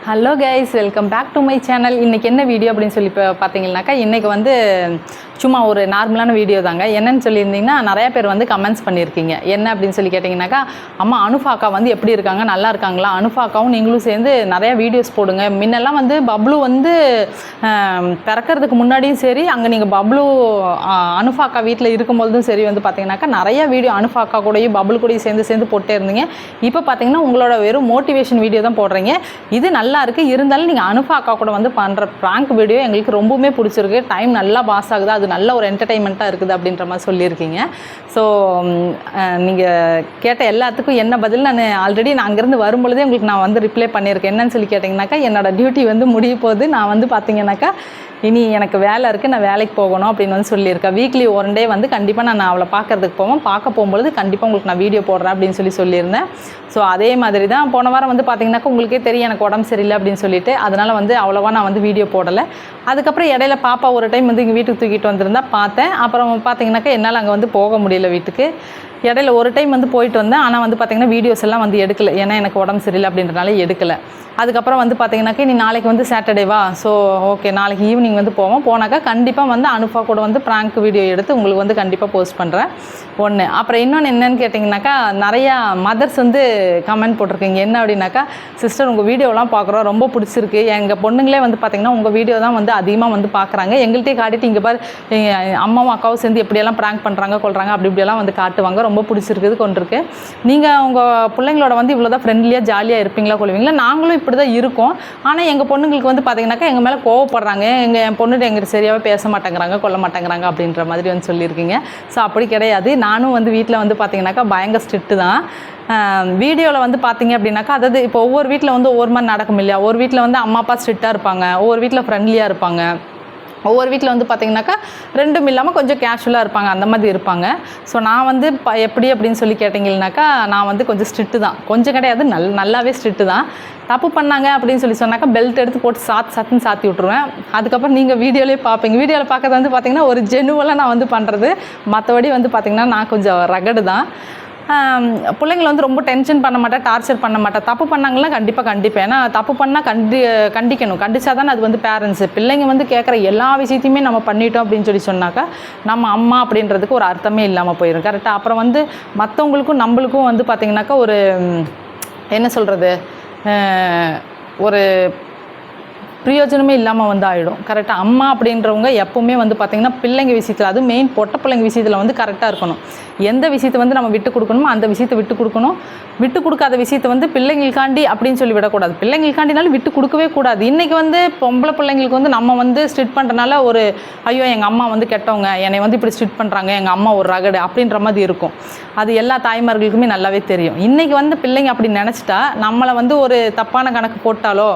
Hello guys, welcome back to my channel. இன்றைக்கி என்ன video அப்படின்னு சொல்லி பார்த்தீங்கன்னாக்கா, இன்றைக்கி வந்து சும்மா ஒரு நார்மலான வீடியோ தாங்க. என்னன்னு சொல்லியிருந்தீங்கன்னா, நிறையா பேர் வந்து கமெண்ட்ஸ் பண்ணியிருக்கீங்க. என்ன அப்படின்னு சொல்லி கேட்டிங்கனாக்கா, அம்மா அனுஃபாக்கா வந்து எப்படி இருக்காங்க, நல்லா இருக்காங்களா, அனுஃபாக்காவும் நீங்களும் சேர்ந்து நிறையா வீடியோஸ் போடுங்க. முன்னெல்லாம் வந்து பப்ளு வந்து பிறக்கிறதுக்கு முன்னாடியும் சரி, அங்கே நீங்கள் பப்ளு அனுஃபாக்கா வீட்டில் இருக்கும்போதும் சரி வந்து பார்த்தீங்கன்னாக்கா, நிறையா வீடியோ அனுஃபாக்கா கூடயும் பப்ளு கூடயும் சேர்ந்து போட்டே இருந்தீங்க. இப்போ பார்த்தீங்கன்னா உங்களோட வெறும் மோட்டிவேஷன் வீடியோ தான் போடுறீங்க. இது நல்லா இருக்குது. இருந்தாலும் நீங்கள் அனுஃபாக்கா கூட வந்து பண்ணுற ப்ராங்க் வீடியோ எங்களுக்கு ரொம்பவுமே பிடிச்சிருக்கு. டைம் நல்லா பாஸ் ஆகுது, அது நல்ல ஒரு என்டர்டெயின்மெண்ட்டாக இருக்குது அப்படின்ற மாதிரி சொல்லியிருக்கீங்க. ஸோ நீங்கள் கேட்ட எல்லாத்துக்கும் என்ன பதில் நான் அங்கேருந்து வரும்பொழுதே உங்களுக்கு நான் வந்து ரிப்ளை பண்ணியிருக்கேன். என்னன்னு சொல்லி கேட்டிங்கனாக்கா, என்னோடய டியூட்டி வந்து முடிய போகுது. நான் வந்து பார்த்தீங்கன்னாக்கா இனி எனக்கு வேலை இருக்குது, நான் வேலைக்கு போகணும் அப்படின்னு வந்து சொல்லியிருக்கேன். வீக்லி ஒன் டே வந்து கண்டிப்பாக நான் அவளை பார்க்குறதுக்கு போவேன். பார்க்க போகும்பொழுது கண்டிப்பாக உங்களுக்கு நான் வீடியோ போடுறேன் அப்படின்னு சொல்லியிருந்தேன். ஸோ அதே மாதிரி தான் போன வாரம் வந்து பார்த்திங்கனாக்கா உங்களுக்கே தெரியும் எனக்கு உடம்பு சரியில்லை அப்படின்னு சொல்லிட்டு, அதனால் வந்து அவ்வளோவா நான் வந்து வீடியோ போடலை. அதுக்கப்புறம் இடையில பாப்பா ஒரு டைம் வந்து இங்கே வீட்டுக்கு தூக்கிட்டு வந்திருந்தா பார்த்தேன். அப்புறம் பார்த்திங்கனாக்கா என்னால் அங்கே வந்து போக முடியல வீட்டுக்கு. இடையில ஒரு டைம் வந்து போயிட்டு வந்தேன். ஆனால் வந்து பார்த்திங்கன்னா வீடியோஸ் எல்லாம் வந்து எடுக்கலை, ஏன்னா எனக்கு உடம்பு சரியில்லை அப்படின்றனால எடுக்கலை. அதுக்கப்புறம் வந்து பார்த்திங்கனாக்கா நீ நாளைக்கு வந்து சாட்டர்டேவா, ஸோ ஓகே நாளைக்கு ஈவினிங் வந்து போனாக்கா கண்டிப்பாக வந்து அனுஃபா கூட வந்து ப்ராங்க் வீடியோ எடுத்து உங்களுக்கு வந்து கண்டிப்பாக போஸ்ட் பண்ணுறேன். ஒன்று. அப்புறம் இன்னொன்று என்னென்னு கேட்டிங்கனாக்கா, நிறையா மதர்ஸ் வந்து கமெண்ட் போட்டிருக்கீங்க. என்ன அப்படின்னாக்கா, சிஸ்டர் உங்கள் வீடியோலாம் பார்க்குறோம், ரொம்ப பிடிச்சிருக்கு. எங்கள் பொண்ணுங்களே வந்து பார்த்திங்கன்னா உங்கள் வீடியோ தான் வந்து அதிகமாக வந்து பார்க்குறாங்க. எங்கள்கிட்டே காட்டிட்டு இங்கே பாரு அம்மாவும் அக்காவும் சேர்ந்து எப்படியெல்லாம் ப்ராங்க் பண்ணுறாங்க கொள்கிறாங்க அப்படி இப்படியெல்லாம் வந்து காட்டுவாங்க. ரொம்ப பிடிச்சிருக்குது கொண்டிருக்கு. நீங்கள் உங்கள் பிள்ளைங்களோட வந்து இவ்வளோ தான் ஃப்ரெண்ட்லியாக ஜாலியாக இருப்பீங்களா கொள்வீங்களா? நாங்களும் இப்படி தான் இருக்கோம். ஆனால் எங்கள் பொண்ணுங்களுக்கு வந்து பார்த்திங்கனாக்கா எங்கள் மேலே கோவப்படுறாங்க. என் பொண்ணுகிட்ட எங்கிட்ட சரியாகவே பேச மாட்டேங்கிறாங்க, கொல்ல மாட்டேங்கிறாங்க அப்படின்ற மாதிரி வந்து சொல்லியிருக்கீங்க. ஸோ அப்படி கிடையாது. நானும் வந்து வீட்டில் வந்து பார்த்திங்கனாக்கா பயங்கர ஸ்ட்ரிக்ட்டு தான். வீடியோவில் வந்து பார்த்திங்க அப்படின்னாக்கா, அதாவது இப்போ ஒவ்வொரு வீட்டில் வந்து ஒவ்வொரு மாதிரி நடக்கும் இல்லையா? ஒரு வீட்டில் வந்து அம்மா அப்பா ஸ்ட்ரிக்டாக இருப்பாங்க, ஒவ்வொரு வீட்டில் ஃப்ரெண்ட்லியாக இருப்பாங்க, ஒவ்வொரு வீட்டில் வந்து பார்த்திங்கனாக்கா ரெண்டும் இல்லாமல் கொஞ்சம் கேஷுவலாக இருப்பாங்க, அந்த மாதிரி இருப்பாங்க. ஸோ நான் வந்து எப்படி அப்படின்னு சொல்லி கேட்டிங்கன்னாக்கா, நான் வந்து கொஞ்சம் ஸ்ட்ரிக்ட்டு தான். கொஞ்சம் கிடையாது, நல்லாவே ஸ்ட்ரிக்ட்டு தான். தப்பு பண்ணாங்க அப்படின்னு சொல்லி சொன்னாக்கா பெல்ட் எடுத்து போட்டு சத்துன்னு சாத்தி விட்ருவேன். அதுக்கப்புறம் நீங்கள் வீடியோலேயே பார்ப்பீங்க. வீடியோவில் பார்க்கறது வந்து பார்த்திங்கன்னா ஒரு ஜெனுவலாக நான் வந்து பண்ணுறது. மற்றபடி வந்து பார்த்திங்கன்னா நான் கொஞ்சம் ரகடு தான். பிள்ளைங்களை வந்து ரொம்ப டென்ஷன் பண்ண மாட்டேன், டார்ச்சர் பண்ண மாட்டேன். தப்பு பண்ணாங்கன்னா கண்டிப்பாக. ஏன்னா தப்பு பண்ணால் கண்டிக்கணும். கண்டிச்சா தானே அது வந்து பேரண்ட்ஸு. பிள்ளைங்க வந்து கேட்குற எல்லா விஷயத்தையுமே நம்ம பண்ணிட்டோம் அப்படின்னு சொல்லி சொன்னாக்கா நம்ம அம்மா அப்படின்றதுக்கு ஒரு அர்த்தமே இல்லாமல் போயிடும். கரெக்டாக. அப்புறம் வந்து மற்றவங்களுக்கும் நம்மளுக்கும் வந்து பார்த்திங்கனாக்கா ஒரு என்ன சொல்கிறது, ஒரு பிரயோஜனமே இல்லாமல் வந்து ஆகிடும். கரெக்டாக. அம்மா அப்படின்றவங்க எப்போவுமே வந்து பார்த்திங்கன்னா பிள்ளைங்க விஷயத்தில், அதுவும் மெயின் பொட்ட பிள்ளைங்க விஷயத்தில் வந்து கரெக்டாக இருக்கணும். எந்த விஷயத்தை வந்து நம்ம விட்டு கொடுக்கணுமோ அந்த விஷயத்தை விட்டு கொடுக்கணும். விட்டு கொடுக்காத விஷயத்தை வந்து பிள்ளைங்களுக்காண்டி அப்படின்னு சொல்லி விடக்கூடாது. பிள்ளைங்களுக்காண்டினாலும் விட்டு கொடுக்கவே கூடாது. இன்றைக்கி வந்து பொம்பளை பிள்ளைங்களுக்கு வந்து நம்ம வந்து ஸ்ட்ரிட் பண்ணுறனால ஒரு ஐயோ எங்கள் அம்மா வந்து கெட்டவங்க, என்னை வந்து இப்படி ஸ்ட்ரிட் பண்ணுறாங்க, எங்கள் அம்மா ஒரு ரகடு அப்படின்ற மாதிரி இருக்கும். அது எல்லா தாய்மார்களுக்குமே நல்லாவே தெரியும். இன்றைக்கி வந்து பிள்ளைங்க அப்படி நினச்சிட்டா நம்மளை வந்து ஒரு தப்பான கணக்கு போட்டாலோ,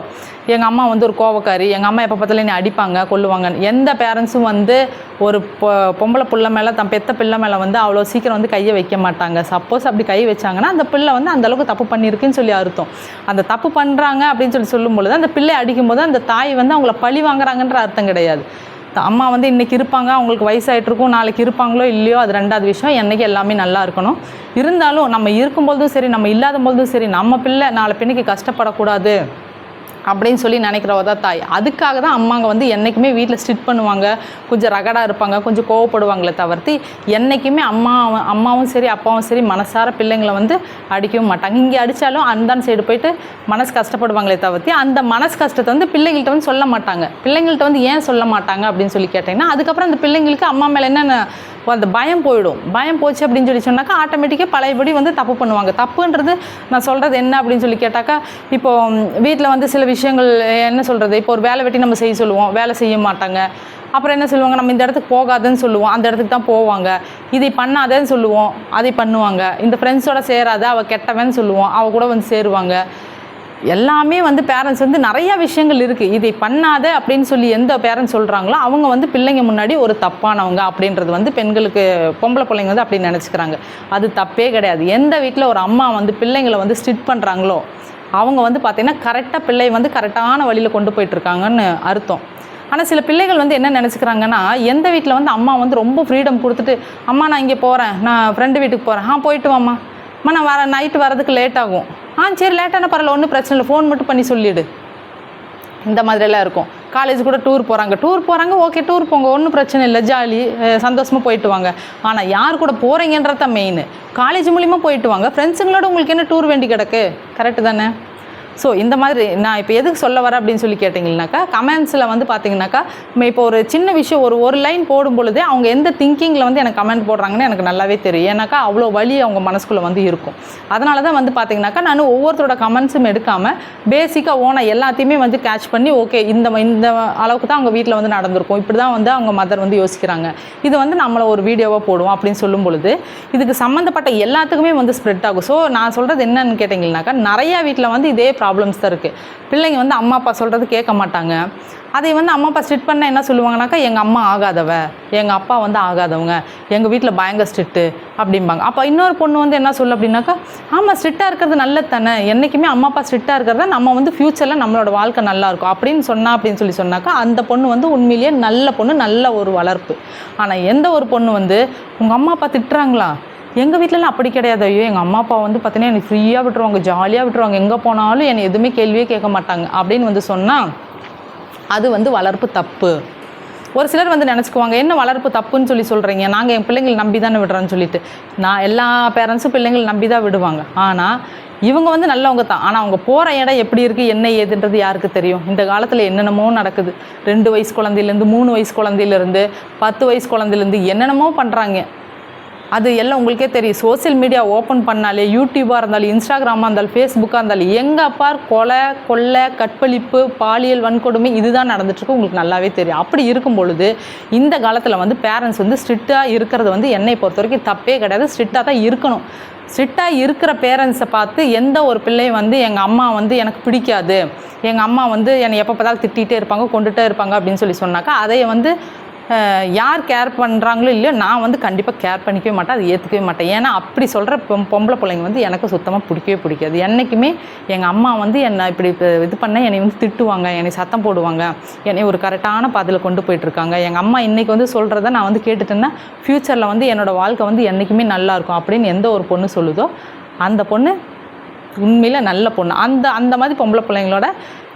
எங்கள் அம்மா வந்து ஒரு கோவக்காரி, எங்கள் அம்மா எப்போ பார்த்தாலும் என்னை அடிப்பாங்க கொல்லுவாங்க, எந்த பேரண்ட்ஸும் வந்து ஒரு பொம்பளை பிள்ளை மேலே தன் பெத்த பிள்ளை மேலே வந்து அவ்வளோ சீக்கிரம் வந்து கையை வைக்க மாட்டாங்க. சப்போஸ் அப்படி கை வச்சாங்கன்னா அந்த பிள்ளை வந்து அந்தளவுக்கு தப்பு பண்ணியிருக்குன்னு சொல்லி அர்த்தம். அந்த தப்பு பண்ணுறாங்க அப்படின்னு சொல்லும்பொழுது அந்த பிள்ளை அடிக்கும்போது அந்த தாய் வந்து அவங்கள பழி வாங்குறாங்கன்ற அர்த்தம் கிடையாது. அம்மா வந்து இன்றைக்கி இருப்பாங்க, அவங்களுக்கு வயசாகிட்ருக்கும், நாளைக்கு இருப்பாங்களோ இல்லையோ அது ரெண்டாவது விஷயம். என்றைக்கு எல்லாமே நல்லா இருக்கணும். இருந்தாலும் நம்ம இருக்கும்போதும் சரி, நம்ம இல்லாத போதும் சரி, நம்ம பிள்ளை நாளை பின்னைக்கு கஷ்டப்படக்கூடாது அப்படின்னு சொல்லி நினைக்கிறவ தான் தாய். அதுக்காக தான் அம்மாங்க வந்து என்றைக்குமே வீட்டில் ஸ்ட்ரிட் பண்ணுவாங்க, கொஞ்சம் ரகடாக இருப்பாங்க, கொஞ்சம் கோவப்படுவாங்களே தவிர்த்து என்றைக்குமே அம்மாவும் சரி அப்பாவும் சரி மனசார பிள்ளைங்களை வந்து அடிக்கவும் மாட்டாங்க. இங்கே அடித்தாலும் அந்த சைடு போயிட்டு மனசு கஷ்டப்படுவாங்களே தவிர்த்து அந்த மனசு கஷ்டத்தை வந்து பிள்ளைங்கள்ட்ட வந்து சொல்ல மாட்டாங்க. பிள்ளைங்கள்ட்ட வந்து ஏன் சொல்ல மாட்டாங்க அப்படின்னு சொல்லி கேட்டிங்கன்னா, அதுக்கப்புறம் அந்த பிள்ளைங்களுக்கு அம்மா மேலே என்னென்ன அந்த பயம் போயிடும். பயம் போச்சு அப்படின்னு சொல்லி சொன்னாக்கா ஆட்டோமேட்டிக்காக பழையபடி வந்து தப்பு பண்ணுவாங்க. தப்புன்றது நான் சொல்கிறது என்ன அப்படின்னு சொல்லி கேட்டாக்கா, இப்போது வீட்டில் வந்து சில விஷயங்கள் என்ன சொல்கிறது, இப்போ ஒரு வேலை வெட்டி நம்ம செய்ய சொல்லுவோம், வேலை செய்ய மாட்டாங்க. அப்புறம் என்ன சொல்லுவாங்க, நம்ம இந்த இடத்துக்கு போகாதுன்னு சொல்லுவோம், அந்த இடத்துக்கு தான் போவாங்க. இதை பண்ணாதேன்னு சொல்லுவோம், அதை பண்ணுவாங்க. இந்த ஃப்ரெண்ட்ஸோட சேராத, அவள் கெட்டவன்னு சொல்லுவோம், அவள் கூட வந்து சேருவாங்க. எல்லாமே வந்து பேரண்ட்ஸ் வந்து நிறையா விஷயங்கள் இருக்குது. இதை பண்ணாத அப்படின்னு சொல்லி எந்த பேரண்ட்ஸ் சொல்கிறாங்களோ அவங்க வந்து பிள்ளைங்க முன்னாடி ஒரு தப்பானவங்க அப்படின்றது வந்து பெண்களுக்கு, பொம்பளை பிள்ளைங்க வந்து அப்படி நினச்சிக்கிறாங்க. அது தப்பே கிடையாது. எந்த வீட்டில் ஒரு அம்மா வந்து பிள்ளைங்களை வந்து ஸ்ட்ரிட் பண்ணுறாங்களோ அவங்க வந்து பார்த்திங்கன்னா கரெக்டாக பிள்ளை வந்து கரெக்டான வழியில் கொண்டு போயிட்டுருக்காங்கன்னு அர்த்தம். ஆனால் சில பிள்ளைகள் வந்து என்ன நினச்சிக்கிறாங்கன்னா, எந்த வீட்டில் வந்து அம்மா வந்து ரொம்ப ஃப்ரீடம் கொடுத்துட்டு, அம்மா நான் இங்கே போகிறேன், நான் ஃப்ரெண்டு வீட்டுக்கு போகிறேன், போயிட்டு வாம்மா, நான் நைட்டு வரதுக்கு லேட் ஆகும், சரி லேட்டான பரவாயில்ல, ஒன்றும் பிரச்சனை இல்லை, ஃபோன் மட்டும் பண்ணி சொல்லிவிடு, இந்த மாதிரியெல்லாம் இருக்கும். காலேஜ் கூட டூர் போகிறாங்க, ஓகே டூர் போங்க, ஒன்றும் பிரச்சனை இல்லை, ஜாலி சந்தோஷமாக போயிட்டு வாங்க. ஆனால் யார் கூட போகிறீங்கன்றது தான் மெயின். காலேஜ் மூலிமா போயிட்டு வாங்க, ஃப்ரெண்ட்ஸுங்களோட உங்களுக்கு என்ன டூர் வேண்டி கிடக்கு? கரெக்டு தானே? ஸோ இந்த மாதிரி நான் இப்போ எதுக்கு சொல்ல வரேன் அப்படின்னு சொல்லி கேட்டிங்கனாக்கா, கமெண்ட்ஸில் வந்து பார்த்தீங்கன்னாக்கா இப்போ ஒரு சின்ன விஷயம் ஒரு லைன் போடும் பொழுதே அவங்க எந்த திங்கிங்கில் வந்து எனக்கு கமெண்ட் போடுறாங்கன்னு எனக்கு நல்லாவே தெரியும். ஏன்னாக்கா அவ்வளோ வலி அவங்க மனசுக்குள்ளே வந்து இருக்கும். அதனால தான் வந்து பார்த்தீங்கன்னாக்கா நான் ஒவ்வொருத்தரோட கமெண்ட்ஸும் எடுக்காமல் பேசிக்காக ஓனாக எல்லாத்தையுமே வந்து கேட்ச் பண்ணி ஓகே இந்த அளவுக்கு தான் அவங்க வீட்டில் வந்து நடந்திருக்கும், இப்படி தான் வந்து அவங்க மதர் வந்து யோசிக்கிறாங்க, இது வந்து நம்மளை ஒரு வீடியோவாக போடுவோம் அப்படின்னு சொல்லும் பொழுது இதுக்கு சம்மந்தப்பட்ட எல்லாத்துக்குமே வந்து ஸ்ப்ரெட் ஆகும். ஸோ நான் சொல்கிறது என்னன்னு கேட்டிங்கன்னாக்கா, நிறையா வீட்டில் வந்து இதே ப்ராப்ளம்ஸ் தான் இருக்குது. பிள்ளைங்க வந்து அம்மா அப்பா சொல்கிறது கேட்க மாட்டாங்க. அதை வந்து அம்மா அப்பா ஸ்ட்ரிக்ட் பண்ணால் என்ன சொல்லுவாங்கனாக்கா, எங்கள் அம்மா ஆகாதவ, எங்கள் அப்பா வந்து ஆகாதவங்க, எங்கள் வீட்டில் பயங்கர ஸ்ட்ரிக்ட்டு அப்படிம்பாங்க. அப்போ இன்னொரு பொண்ணு வந்து என்ன சொல்லு அப்படின்னாக்கா, ஆமாம் ஸ்ட்ரிக்டாக இருக்கிறது நல்லது தானே, என்றைக்குமே அம்மா அப்பா ஸ்ட்ரிக்டாக இருக்கிறதா நம்ம வந்து ஃப்யூச்சரில் நம்மளோட வாழ்க்கை நல்லாயிருக்கும் அப்படின்னு சொல்லி சொன்னாக்கா, அந்த பொண்ணு வந்து உண்மையிலேயே நல்ல பொண்ணு, நல்ல ஒரு வளர்ப்பு. ஆனால் எந்த ஒரு பொண்ணு வந்து உங்கள் அம்மா அப்பா திட்டுறாங்களா, எங்கள் வீட்டிலலாம் அப்படி கிடையாது, ஐயோ எங்கள் அம்மா அப்பா வந்து பார்த்தீங்கன்னா என்னை ஃப்ரீயாக விட்டுருவாங்க, ஜாலியாக விட்டுருவாங்க, எங்கே போனாலும் என்னை எதுவுமே கேள்வியே கேட்க மாட்டாங்க அப்படின்னு வந்து சொன்னால் அது வந்து வளர்ப்பு தப்பு. ஒரு சிலர் வந்து நினச்சிக்குவாங்க, என்ன வளர்ப்பு தப்புன்னு சொல்லி சொல்கிறீங்க, நாங்கள் என் பிள்ளைங்களை நம்பி தானே விடுறோன்னு சொல்லிட்டு. நான் எல்லா பேரண்ட்ஸும் பிள்ளைங்களை நம்பி தான் விடுவாங்க. ஆனால் இவங்க வந்து நல்லவங்க தான். ஆனால் அவங்க போகிற இடம் எப்படி இருக்குது, என்ன ஏதுன்றது யாருக்கு தெரியும்? இந்த காலத்தில் என்னென்னமோ நடக்குது. 2 வயசு குழந்தையிலேருந்து 3 வயசு குழந்தையிலேருந்து 10 வயசு குழந்தையிலேருந்து என்னென்னமோ பண்ணுறாங்க. அது எல்லாம் உங்களுக்கே தெரியும். சோசியல் மீடியா ஓப்பன் பண்ணாலே, யூடியூபாக இருந்தாலும், இன்ஸ்டாகிராமாக இருந்தாலும், ஃபேஸ்புக்காக இருந்தாலும், எங்கே அப்பார் கொலை, கொள்ளை, கற்பழிப்பு, பாலியல் வன்கொடுமை இதுதான் நடந்துட்டுருக்கு. உங்களுக்கு நல்லாவே தெரியும். அப்படி இருக்கும் பொழுது இந்த காலத்தில் வந்து பேரண்ட்ஸ் வந்து ஸ்ட்ரிக்டாக இருக்கிறது வந்து என்னை பொறுத்த வரைக்கும் தப்பே கிடையாது. ஸ்ட்ரிக்டாக தான் இருக்கணும். ஸ்ட்ரிக்டாக இருக்கிற பேரண்ட்ஸை பார்த்து எந்த ஒரு பிள்ளையும் வந்து எங்கள் அம்மா வந்து எனக்கு பிடிக்காது, எங்கள் அம்மா வந்து என்னை எப்போ பார்த்தாலும் திட்டிகிட்டே இருப்பாங்க, கொண்டுகிட்டே இருப்பாங்க அப்படின்னு சொல்லி சொன்னாக்கா, அதை வந்து யார் கேர் பண்ணுறாங்களோ இல்லையோ நான் வந்து கண்டிப்பாக கேர் பண்ணிக்கவே மாட்டேன், அது ஏற்றுக்கவே மாட்டேன். ஏன்னா அப்படி சொல்கிற பொம்பளை பிள்ளைங்க வந்து எனக்கு சுத்தமாக பிடிக்கவே. என்றைக்குமே எங்கள் அம்மா வந்து என்னை இப்படி இது பண்ண என்னை வந்து திட்டுவாங்க, என்னை சத்தம் போடுவாங்க, என்னை ஒரு கரெக்டான பாதையில் கொண்டு போயிட்டுருக்காங்க. எங்கள் அம்மா இன்றைக்கி வந்து சொல்கிறத நான் வந்து கேட்டுட்டேன்னா ஃப்யூச்சரில் வந்து என்னோடய வாழ்க்கை வந்து என்றைக்குமே நல்லாயிருக்கும் அப்படின்னு எந்த ஒரு பொண்ணு சொல்லுதோ அந்த பொண்ணு உண்மையில் நல்ல பொண்ணு. அந்த மாதிரி பொம்பளை பிள்ளைங்களோட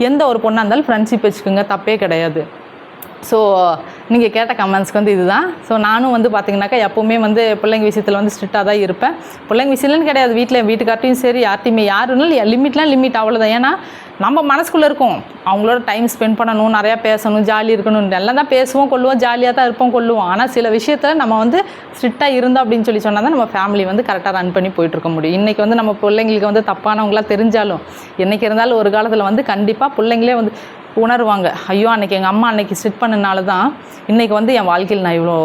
எந்த ஒரு பொண்ணாக இருந்தாலும் ஃப்ரெண்ட்ஷிப் வச்சுக்கோங்க, தப்பே கிடையாது. ஸோ நீங்கள் கேட்ட கமெண்ட்ஸ்க்கு வந்து இதுதான். ஸோ நானும் வந்து பார்த்திங்கனாக்கா எப்போவுமே வந்து பிள்ளைங்க விஷயத்தில் வந்து ஸ்ட்ரிக்டாக தான் இருப்பேன். பிள்ளைங்க விஷயத்துலன்னு கிடையாது, வீட்டுக்கார்ட்டையும் சரி யார்ட்டையுமே யாருன்னாலும் லிமிட் அவ்வளோதான். ஏன்னா நம்ம மனசுக்குள்ளே இருக்கும், அவங்களோட டைம் ஸ்பெண்ட் பண்ணணும், நிறையா பேசணும், ஜாலி இருக்கணும், எல்லாம் தான் பேசுவோம் கொள்ளுவோம், ஜாலியாக தான் இருப்போம் கொள்ளுவோம். ஆனால் சில விஷயத்தில் நம்ம வந்து ஸ்ட்ரிக்டாக இருந்தோம் அப்படின்னு சொல்லி சொன்னால் தான் நம்ம ஃபேமிலி வந்து கரெக்டாக ரன் பண்ணி போயிட்டுருக்க முடியும். இன்றைக்கி வந்து நம்ம பிள்ளைங்களுக்கு வந்து தப்பானவங்களாக தெரிஞ்சாலும் என்றைக்கு இருந்தாலும் ஒரு காலத்தில் வந்து கண்டிப்பாக பிள்ளைங்களே வந்து உணர்வாங்க, ஐயோ அன்றைக்கி எங்கள் அம்மா அன்றைக்கி ஸ்ட்ரிக்ட் பண்ணனால தான் இன்றைக்கி வந்து என் வாழ்க்கையில் நான் இவ்வளோ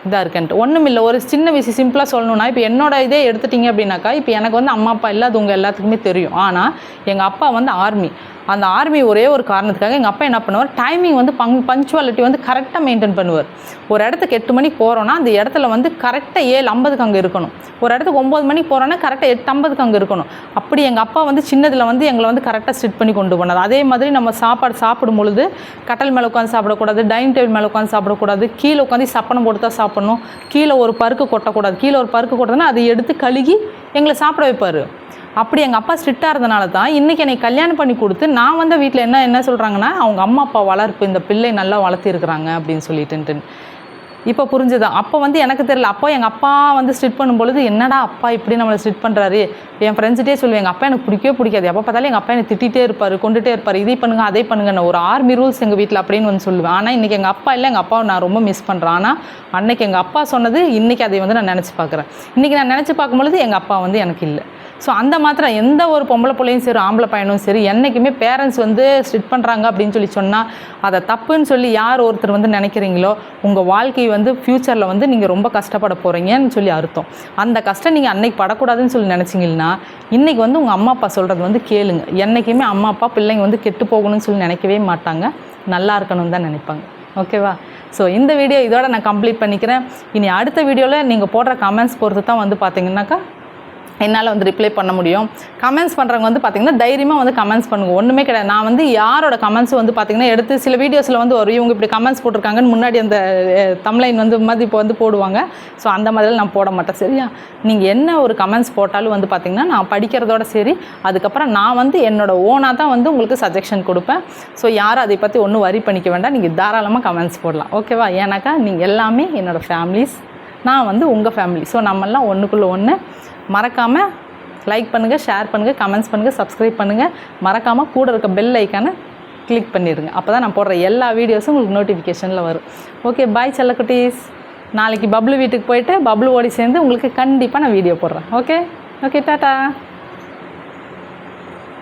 இதாக இருக்கேன்ட்டு. ஒன்றும் இல்லை, ஒரு சின்ன விஷயம் சிம்பிளாக சொல்லணுன்னா, இப்போ என்னோட இதே எடுத்துட்டிங்க அப்படின்னாக்கா, இப்போ எனக்கு வந்து அம்மா அப்பா இல்லாத உங்கள் எல்லாத்துக்குமே தெரியும். ஆனால் எங்கள் அப்பா வந்து ஆர்மி. அந்த ஆர்மி ஒரே ஒரு காரணத்துக்காக எங்கள் அப்பா என்ன பண்ணுவார், டைமிங் வந்து பங்க்சுவாலிட்டி வந்து கரெக்டாக மெயின்டைன் பண்ணுவார். ஒரு இடத்துக்கு 8 மணிக்கு போகிறோன்னா அந்த இடத்துல வந்து கரெக்டாக 7:50க்கு அங்கே இருக்கணும். ஒரு இடத்துக்கு 9 மணிக்கு போகிறோன்னா கரெக்டாக 8:50க்கு அங்கே இருக்கணும். அப்படி எங்கள் அப்பா வந்து சின்னதில் வந்து எங்களை வந்து கரெக்டாக ஸ்ட்ரிட் பண்ணி கொண்டு போனார். அதே மாதிரி நம்ம சாப்பாடு சாப்பிடும் பொழுது கட்டல் மேலே உட்காந்து சாப்பிடக்கூடாது, டைனிங் டேபிள் மேலே உட்காந்து சாப்பிடக்கூடாது, கீழே உட்காந்து சப்பனம் போட்டு தான் சாப்பிடணும், கீழே ஒரு பருக்கு கொட்டக்கூடாது. கீழே ஒரு பருக்கு கொட்டதுன்னா அதை எடுத்து கழுகி எங்களை சாப்பிட வைப்பார். அப்படி எங்கள் அப்பா ஸ்ட்ரிக்டாக இருந்தனால தான் இன்றைக்கி என்னை கல்யாணம் பண்ணி கொடுத்து நான் வந்து வீட்டில் என்ன சொல்கிறாங்கன்னா, அவங்க அம்மா அப்பா வளர்ப்பு, இந்த பிள்ளை நல்லா வளர்த்திருக்கிறாங்க அப்படின்னு சொல்லிட்டு. இப்போ புரிஞ்சுதான். அப்போ வந்து எனக்கு தெரியல. அப்போ எங்கள் அப்பா வந்து ஸ்ட்ரிட் பண்ணும்பொழுது என்னடா அப்பா இப்படி நம்மளை ஸ்ட்ரிட் பண்ணுறாரு, என் ஃப்ரெண்ட்ஸ்கிட்டே சொல்லுவேன், எங்கள் அப்பா எனக்கு பிடிக்காது, எப்போ பார்த்தாலும் எங்கள் அப்பா என்னை திட்டிகிட்டே இருப்பார், கொண்டுகிட்டே இருப்பார், இதை பண்ணுங்க அதை பண்ணுங்கன்னு ஒரு ஆர்மி ரூல்ஸ் எங்கள் வீட்டில் அப்படின்னு வந்து சொல்லுவேன். ஆனால் இன்றைக்கி எங்கள் அப்பா இல்லை, எங்கள் அப்பாவை நான் ரொம்ப மிஸ் பண்ணுறேன். ஆனால் அன்றைக்கி எங்கள் அப்பா சொன்னது இன்றைக்கி அதை வந்து நான் நினச்சி பார்க்குறேன். இன்றைக்கி நான் நினச்சி பார்க்கும்பொழுது எங்கள் அப்பா வந்து எனக்கு இல்லை. ஸோ அந்த மாத்திரம் எந்த ஒரு பொம்பளை பிள்ளையும் சரி ஆம்பளை பையனும் சரி என்றைக்குமே பேரண்ட்ஸ் வந்து ஸ்ட்ரிட் பண்ணுறாங்க அப்படின்னு சொல்லி சொன்னால் அதை தப்புன்னு சொல்லி யார் ஒருத்தர் வந்து நினைக்கிறீங்களோ உங்கள் வாழ்க்கை வந்து ஃப்யூச்சரில் வந்து நீங்கள் ரொம்ப கஷ்டப்பட போகிறீங்கன்னு சொல்லி அர்த்தம். அந்த கஷ்டம் நீங்கள் அன்னைக்கு படக்கூடாதுன்னு சொல்லி நினச்சிங்கன்னா இன்றைக்கி வந்து உங்கள் அம்மா அப்பா சொல்கிறது வந்து கேளுங்க. என்றைக்குமே அம்மா அப்பா பிள்ளைங்க வந்து கெட்டு போகணும்னு சொல்லி நினைக்கவே மாட்டாங்க, நல்லா இருக்கணும்னு தான் நினைப்பாங்க. ஓகேவா? ஸோ இந்த வீடியோ இதோட நான் கம்ப்ளீட் பண்ணிக்கிறேன். இனி அடுத்த வீடியோவில் நீங்கள் போடுற கமெண்ட்ஸ் பொறுத்து தான் வந்து பார்த்தீங்கன்னாக்கா என்னால் வந்து ரிப்ளை பண்ண முடியும். கமெண்ட்ஸ் பண்ணுறவங்க வந்து பார்த்திங்கன்னா தைரியமாக வந்து கமெண்ட்ஸ் பண்ணுங்க, ஒன்றுமே கிடையாது. நான் வந்து யாரோட கமெண்ட்ஸ் வந்து பார்த்திங்கன்னா எடுத்து சில வீடியோஸில் வந்து ஒரு இவங்க இப்படி கமெண்ட்ஸ் போட்டிருக்காங்கன்னு முன்னாடி அந்த தம்ப்லைன் வந்து மாதிரி இப்போ வந்து போடுவாங்க. ஸோ அந்த மாதிரிலாம் நான் போட மாட்டேன், சரியா? நீங்கள் என்ன ஒரு கமெண்ட்ஸ் போட்டாலும் வந்து பார்த்திங்கன்னா நான் படிக்கிறதோட சரி, அதுக்கப்புறம் நான் வந்து என்னோடய ஓனாக தான் வந்து உங்களுக்கு சஜஷன் கொடுப்பேன். ஸோ யாரும் அதை பற்றி ஒன்றும் வரி பண்ணிக்க வேண்டாம், நீங்கள் தாராளமாக கமெண்ட்ஸ் போடலாம், ஓகேவா? ஏன்னாக்கா நீங்கள் எல்லாமே என்னோடய ஃபேமிலிஸ், நான் வந்து உங்கள் ஃபேமிலி. ஸோ நம்மெல்லாம் ஒன்றுக்குள்ளே ஒன்று. மறக்காமல் லைக் பண்ணுங்கள், ஷேர் பண்ணுங்கள், கமெண்ட்ஸ் பண்ணுங்கள், சப்ஸ்கிரைப் பண்ணுங்கள். மறக்காமல் கூட இருக்க பெல் ஐக்கானை கிளிக் பண்ணிடுங்க. அப்போ தான் நான் போடுற எல்லா வீடியோஸும் உங்களுக்கு நோட்டிஃபிகேஷனில் வரும். ஓகே, பாய் செல்லக்குட்டீஸ். நாளைக்கு பப்ளு வீட்டுக்கு போயிட்டு பப்ளு ஓடி சேர்ந்து உங்களுக்கு கண்டிப்பாக நான் வீடியோ போடுறேன். Okay, tata.